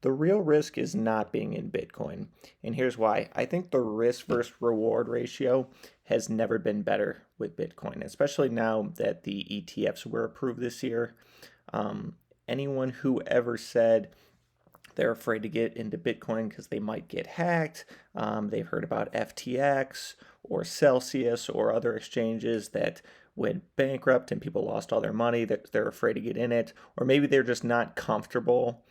The real risk is not being in Bitcoin. And here's why. I think the risk versus reward ratio has never been better with Bitcoin, especially now that the ETFs were approved this year. Anyone who ever said they're afraid to get into Bitcoin because they might get hacked, they've heard about FTX or Celsius or other exchanges that went bankrupt and people lost all their money, that they're afraid to get in it, or maybe they're just not comfortable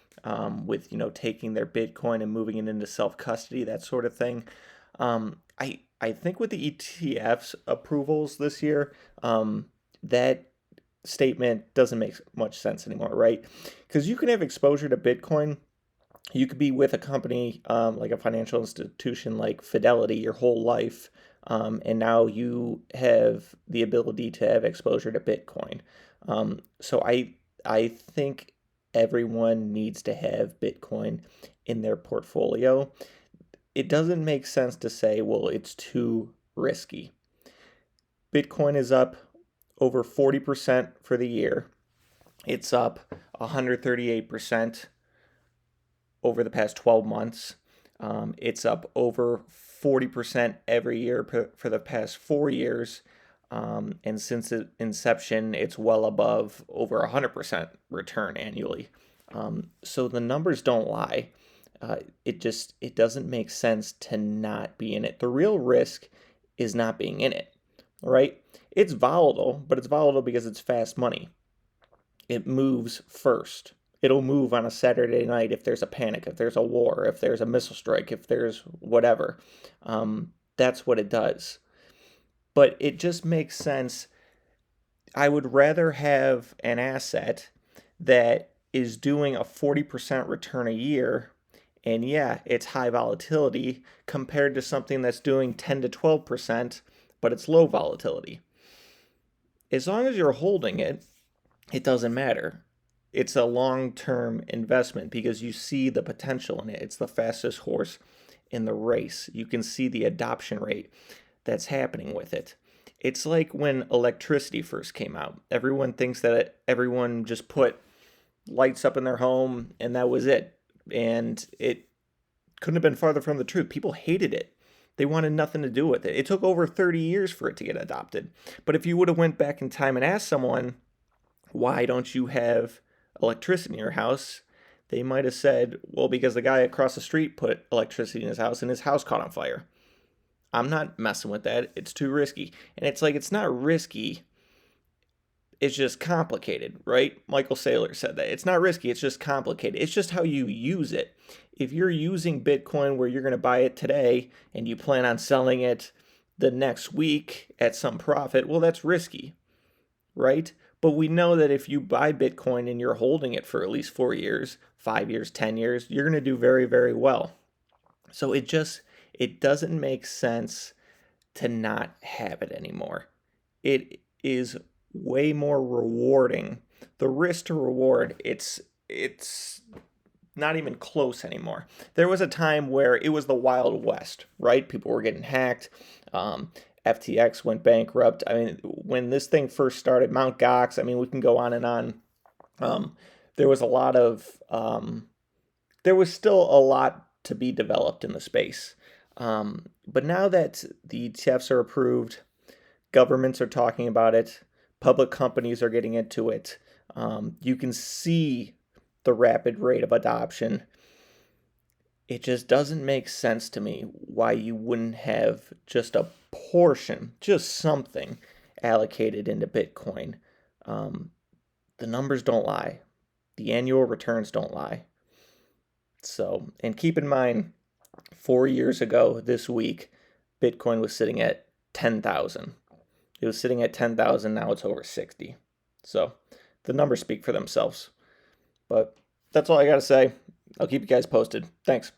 with taking their Bitcoin and moving it into self custody, that sort of thing. I think with the ETFs approvals this year, that statement doesn't make much sense anymore, right? Because you can have exposure to Bitcoin. You could be with a company like a financial institution like Fidelity your whole life, and now you have the ability to have exposure to Bitcoin. So I think everyone needs to have Bitcoin in their portfolio. It doesn't make sense to say, well, it's too risky. Bitcoin is up over 40% for the year. It's up 138% over the past 12 months. It's up over 40% every year for the past 4 years. And since its inception, it's well above over 100% return annually. So the numbers don't lie. It doesn't make sense to not be in it. The real risk is not being in it, right? It's volatile, but it's volatile because it's fast money. It moves first. It'll move on a Saturday night if there's a panic, if there's a war, if there's a missile strike, if there's whatever. That's what it does. But it just makes sense. I would rather have an asset that is doing a 40% return a year, and yeah, it's high volatility compared to something that's doing 10 to 12%, but it's low volatility. As long as you're holding it, it doesn't matter. It's a long-term investment because you see the potential in it. It's the fastest horse in the race. You can see the adoption rate that's happening with it. It's like when electricity first came out. Everyone thinks that everyone just put lights up in their home and that was it. And it couldn't have been farther from the truth. People hated it. They wanted nothing to do with it. It took over 30 years for it to get adopted. But if you would have went back in time and asked someone, why don't you have electricity in your house? They might have said, well, because the guy across the street put electricity in his house and his house caught on fire. I'm not messing with that. It's too risky. And it's like, it's not risky. It's just complicated, right? Michael Saylor said that. It's not risky. It's just complicated. It's just how you use it. If you're using Bitcoin where you're going to buy it today and you plan on selling it the next week at some profit, well, that's risky, right? But we know that if you buy Bitcoin and you're holding it for at least 4 years, 5 years, 10 years, you're going to do very, very well. So it doesn't make sense to not have it anymore. It is way more rewarding. The risk to reward, it's not even close anymore. There was a time where it was the Wild West, right? People were getting hacked. FTX went bankrupt. I mean, when this thing first started, Mt. Gox, I mean, we can go on and on. There was a lot of, there was still a lot to be developed in the space. But now that the ETFs are approved, governments are talking about it, public companies are getting into it, you can see the rapid rate of adoption. It just doesn't make sense to me why you wouldn't have just a portion, just something allocated into Bitcoin. The numbers don't lie. The annual returns don't lie. So, and keep in mind, 4 years ago this week, Bitcoin was sitting at 10,000. It was sitting at 10,000, now it's over 60. So the numbers speak for themselves. But that's all I got to say. I'll keep you guys posted. Thanks.